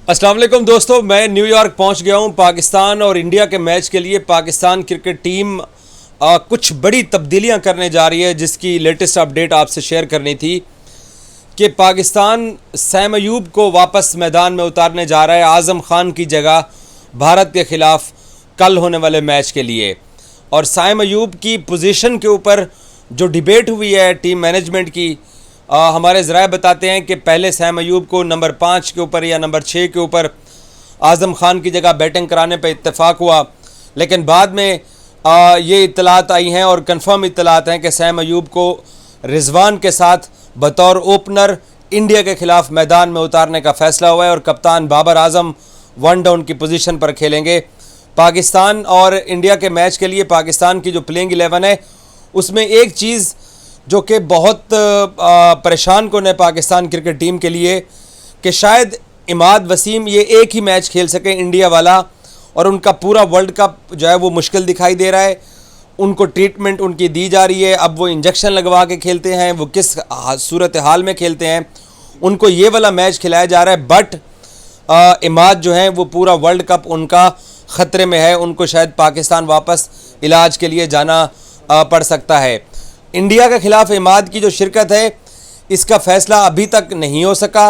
अस्सलाम वालेकुम दोस्तों, मैं न्यूयॉर्क पहुंच गया हूं पाकिस्तान और इंडिया के मैच के लिए। पाकिस्तान क्रिकेट टीम कुछ बड़ी तब्दीलियां करने जा रही है, जिसकी लेटेस्ट अपडेट आपसे शेयर करनी थी कि पाकिस्तान सैम अयूब को वापस मैदान में उतारने जा रहा है आज़म खान की जगह भारत के ख़िलाफ़ कल होने वाले मैच के लिए। और सैम अयूब की पोजीशन के ऊपर जो डिबेट हुई है टीम मैनेजमेंट की, हमारे ज़राए बताते हैं कि पहले सैम अयूब को नंबर 5 के ऊपर या नंबर 6 के ऊपर आज़म खान की जगह बैटिंग कराने पर इत्तेफाक हुआ, लेकिन बाद में ये इत्तलात आई हैं और कंफर्म इत्तलात हैं कि सैम अयूब को रिजवान के साथ बतौर ओपनर इंडिया के ख़िलाफ़ मैदान में उतारने का फ़ैसला हुआ है और कप्तान बाबर आज़म वन डाउन की पोजीशन पर खेलेंगे। पाकिस्तान और इंडिया के मैच के लिए पाकिस्तान की जो प्लेइंग 11 है उसमें एक चीज़ जो कि बहुत परेशान कौन है पाकिस्तान क्रिकेट टीम के लिए कि शायद इमाद वसीम ये एक ही मैच खेल सके इंडिया वाला, और उनका पूरा वर्ल्ड कप जो है वो मुश्किल दिखाई दे रहा है। उनको ट्रीटमेंट उनकी दी जा रही है, अब वो इंजेक्शन लगवा के खेलते हैं, वो किस सूरत हाल में खेलते हैं, उनको ये वाला मैच खिलाया जा रहा है। बट इमाद जो हैं वो पूरा वर्ल्ड कप उनका ख़तरे में है, उनको शायद पाकिस्तान वापस इलाज के लिए जाना पड़ सकता है। इंडिया के ख़िलाफ़ इमाद की जो शिरकत है इसका फ़ैसला अभी तक नहीं हो सका।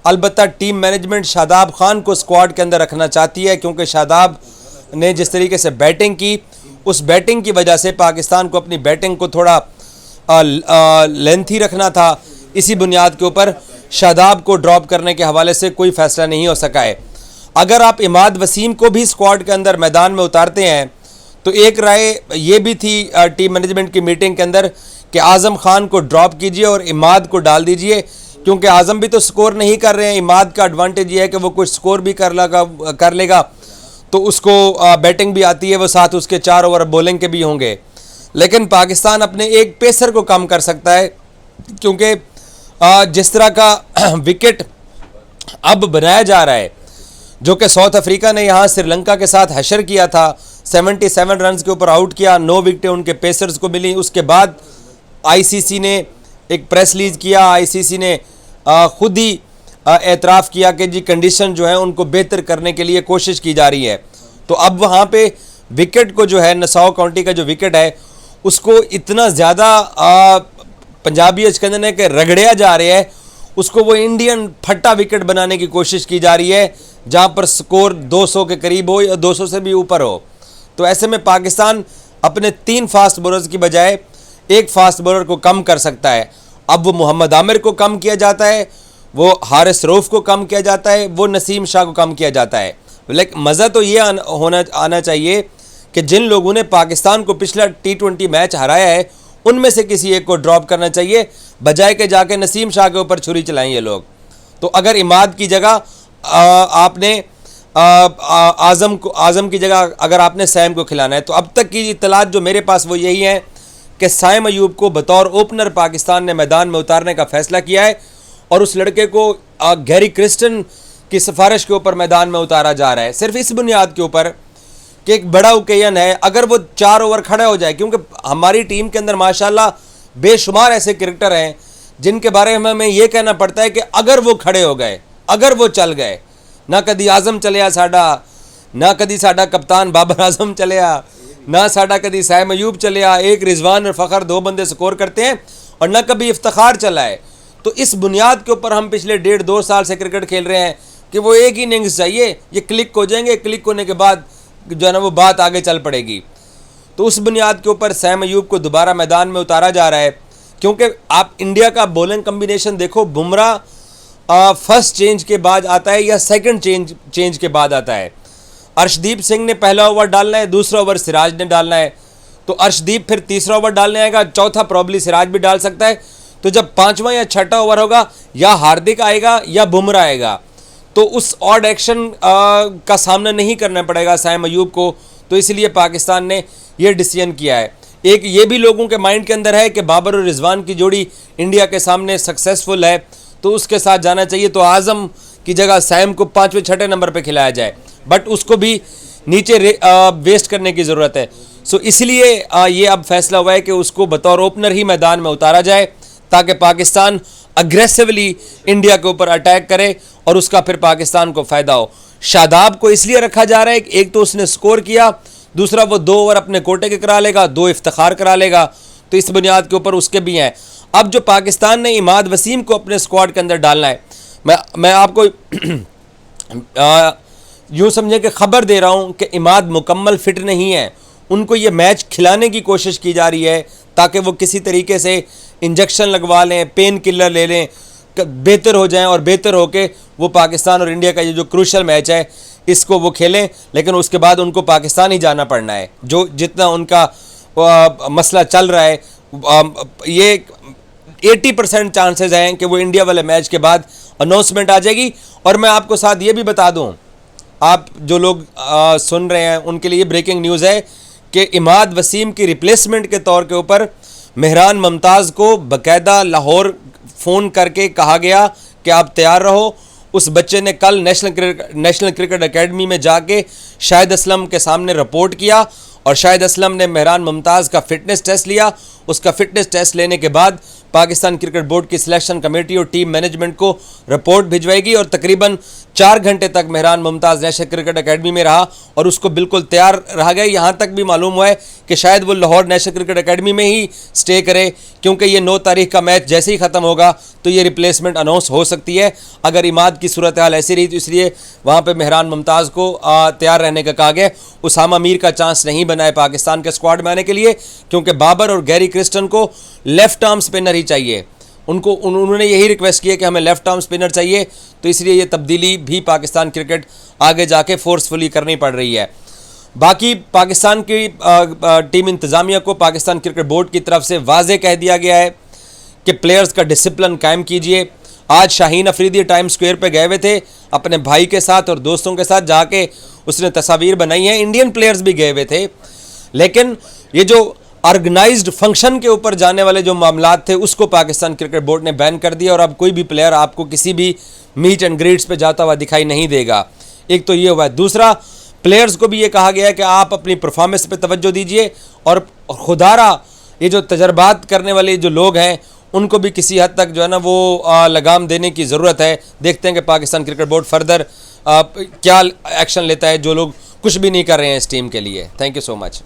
अलबत्ता टीम मैनेजमेंट शादाब खान को स्क्वाड के अंदर रखना चाहती है, क्योंकि शादाब ने जिस तरीके से बैटिंग की, उस बैटिंग की वजह से पाकिस्तान को अपनी बैटिंग को थोड़ा लेंथी रखना था। इसी बुनियाद के ऊपर शादाब को ड्रॉप करने के हवाले से कोई फ़ैसला नहीं हो सका है। अगर आप इमाद वसीम को भी स्क्वाड के अंदर मैदान में उतारते हैं तो एक राय ये भी थी टीम मैनेजमेंट की मीटिंग के अंदर कि आज़म खान को ड्रॉप कीजिए और इमाद को डाल दीजिए, क्योंकि आज़म भी तो स्कोर नहीं कर रहे हैं। इमाद का एडवांटेज ये है कि वो कुछ स्कोर भी कर लेगा तो उसको बैटिंग भी आती है, वो साथ उसके 4 ओवर बॉलिंग के भी होंगे। लेकिन पाकिस्तान अपने एक पेसर को कम कर सकता है, क्योंकि जिस तरह का विकेट अब बनाया जा रहा है, जो कि साउथ अफ्रीका ने यहाँ श्रीलंका के साथ हशर किया था, 77 रन के ऊपर आउट किया, 9 विकेटें उनके पेसर्स को मिली। उसके बाद आईसीसी ने एक प्रेस रिलीज किया, आईसीसी ने खुद ही एतराफ़ किया कि जी कंडीशन जो है उनको बेहतर करने के लिए कोशिश की जा रही है। तो अब वहाँ पे विकेट को जो है नसाओ काउंटी का जो विकेट है उसको इतना ज़्यादा पंजाबी अचकंदने के रगड़िया जा रहे हैं, उसको वो इंडियन फट्टा विकेट बनाने की कोशिश की जा रही है, जहाँ पर स्कोर 200 के करीब हो या 200 से भी ऊपर हो। तो ऐसे में पाकिस्तान अपने 3 फास्ट बॉलर्स की बजाय एक फास्ट बॉलर को कम कर सकता है। अब वो मोहम्मद आमिर को कम किया जाता है, वो हारिस रऊफ़ को कम किया जाता है, वो नसीम शाह को कम किया जाता है। लेकिन मज़ा तो ये आना चाहिए कि जिन लोगों ने पाकिस्तान को पिछला T20 मैच हराया है उनमें से किसी एक को ड्रॉप करना चाहिए, बजाय के जाके नसीम शाह के ऊपर छुरी चलाएं ये लोग। तो अगर इमाद की जगह आपने आज़म की जगह अगर आपने सैम को खिलाना है, तो अब तक की इत्तलात जो मेरे पास वो यही है कि सैम अयूब को बतौर ओपनर पाकिस्तान ने मैदान में उतारने का फ़ैसला किया है और उस लड़के को गैरी क्रिस्टन की सिफारिश के ऊपर मैदान में उतारा जा रहा है, सिर्फ इस बुनियाद के ऊपर कि एक बड़ा ओकेजन है। अगर वो 4 ओवर खड़ा हो जाए, क्योंकि हमारी टीम के अंदर माशाल्लाह बेशुमार ऐसे क्रिकेटर हैं जिनके बारे में हमें ये कहना पड़ता है कि अगर वो खड़े हो गए, अगर वो चल गए, ना कदी आज़म चलिया साडा, ना कदी साडा कप्तान बाबर आज़म चलिया, ना साडा कदी सैम अयूब चलिया, एक रिजवान और फ़खर 2 बंदे स्कोर करते हैं, और ना कभी इफ्तिखार चला है। तो इस बुनियाद के ऊपर हम पिछले 1.5-2 साल से क्रिकेट खेल रहे हैं कि वो एक ही इनिंग्स चाहिए, ये क्लिक हो जाएंगे, क्लिक होने के बाद जो है ना वो बात आगे चल पड़ेगी। तो उस बुनियाद के ऊपर सैम अयूब को दोबारा मैदान में उतारा जा रहा है, क्योंकि आप इंडिया का बॉलिंग कम्बिनेशन देखो, बुमराह फर्स्ट चेंज के बाद आता है या सेकंड चेंज के बाद आता है। अर्शदीप सिंह ने पहला ओवर डालना है, दूसरा ओवर सिराज ने डालना है, तो अर्शदीप फिर तीसरा ओवर डालने आएगा, चौथा प्रॉब्ली सिराज भी डाल सकता है। तो जब 5वां या 6ठा ओवर होगा, या हार्दिक आएगा या बुमराह आएगा, तो उस ऑड एक्शन का सामना नहीं करना पड़ेगा सैम अयूब को। तो इसलिए पाकिस्तान ने यह डिसीजन किया है। एक ये भी लोगों के माइंड के अंदर है कि बाबर और रिजवान की जोड़ी इंडिया के सामने सक्सेसफुल है, तो उसके साथ जाना चाहिए, तो आज़म की जगह सैम को 5वें-6ठे नंबर पे खिलाया जाए, बट उसको भी नीचे वेस्ट करने की ज़रूरत है। सो इसलिए ये अब फैसला हुआ है कि उसको बतौर ओपनर ही मैदान में उतारा जाए, ताकि पाकिस्तान अग्रेसिवली इंडिया के ऊपर अटैक करे और उसका फिर पाकिस्तान को फ़ायदा हो। शादाब को इसलिए रखा जा रहा है कि एक तो उसने स्कोर किया, दूसरा वो 2 ओवर अपने कोटे के करा लेगा, 2 इफ्तिखार करा लेगा, तो इस बुनियाद के ऊपर उसके भी हैं। अब जो पाकिस्तान ने इमाद वसीम को अपने स्क्वाड के अंदर डालना है, मैं आपको यूँ समझे कि खबर दे रहा हूँ कि इमाद मुकम्मल फिट नहीं है। उनको ये मैच खिलाने की कोशिश की जा रही है ताकि वो किसी तरीके से इंजेक्शन लगवा लें, पेन किलर ले लें, बेहतर हो जाएं और बेहतर होके वो पाकिस्तान और इंडिया का ये जो क्रूशल मैच है इसको वो खेलें। लेकिन उसके बाद उनको पाकिस्तान ही जाना पड़ना है। जो जितना उनका मसला चल रहा है, ये 80% चांसेस हैं कि वो इंडिया वाले मैच के बाद अनाउंसमेंट आ जाएगी। और मैं आपको साथ ये भी बता दूं, आप जो लोग सुन रहे हैं उनके लिए ब्रेकिंग न्यूज़ है कि इमाद वसीम की रिप्लेसमेंट के तौर के ऊपर मेहरान मुमताज़ को बाकायदा लाहौर फ़ोन करके कहा गया कि आप तैयार रहो। उस बच्चे ने कल नेशनल क्रिकेट एकेडमी में जाके शाहिद असलम के सामने रिपोर्ट किया और शाहिद असलम ने मेहरान मुमताज़ का फ़िटनेस टेस्ट लिया। उसका फ़िटनेस टेस्ट लेने के बाद पाकिस्तान क्रिकेट बोर्ड की सिलेक्शन कमेटी और टीम मैनेजमेंट को रिपोर्ट भिजवाएगी और तकरीबन 4 घंटे तक Mehran Mumtaz national cricket academy में रहा और उसको बिल्कुल तैयार रहा गया। यहाँ तक भी मालूम हुआ है कि शायद वो लाहौर नेशनल क्रिकेट एकेडमी में ही स्टे करे, क्योंकि ये 9 तारीख का मैच जैसे ही ख़त्म होगा तो ये रिप्लेसमेंट अनाउंस हो सकती है अगर इमाद की सूरत हाल ऐसी रही। तो इसलिए वहाँ पर मेहरान मुमताज़ को तैयार रहने का कहा गया। उसामा मीर का चांस नहीं बना है पाकिस्तान के स्क्वाड में आने के लिए, क्योंकि बाबर और गैरी क्रिस्टन को लेफ्ट आर्म स्पिनर ही चाहिए। उन्होंने यही रिक्वेस्ट की है कि हमें लेफ्ट आर्म स्पिनर चाहिए, तो इसलिए ये तब्दीली भी पाकिस्तान क्रिकेट आगे जाके फोर्सफुली करनी पड़ रही है। बाकी पाकिस्तान की टीम इंतज़ामिया को पाकिस्तान क्रिकेट बोर्ड की तरफ से वाज़े कह दिया गया है कि प्लेयर्स का डिसिप्लिन कायम कीजिए। आज शाहीन अफरीदी टाइम स्क्वायर पे गए हुए थे अपने भाई के साथ और दोस्तों के साथ, जाके उसने तस्वीर बनाई है। इंडियन प्लेयर्स भी गए हुए थे, लेकिन ये जो ऑर्गेनाइज्ड फंक्शन के ऊपर जाने वाले जो मामलात थे उसको पाकिस्तान क्रिकेट बोर्ड ने बैन कर दिया और अब कोई भी प्लेयर आपको किसी भी मीट एंड ग्रीट्स पे जाता हुआ दिखाई नहीं देगा। एक तो ये हुआ है। दूसरा, प्लेयर्स को भी ये कहा गया है कि आप अपनी परफॉर्मेंस पे तवज्जो दीजिए और खुदारा ये जो तजर्बात करने वाले जो लोग हैं उनको भी किसी हद तक जो है ना वो लगाम देने की ज़रूरत है। देखते हैं कि पाकिस्तान क्रिकेट बोर्ड फर्दर क्या एक्शन लेता है, जो लोग कुछ भी नहीं कर रहे हैं इस टीम के लिए। Thank you so much.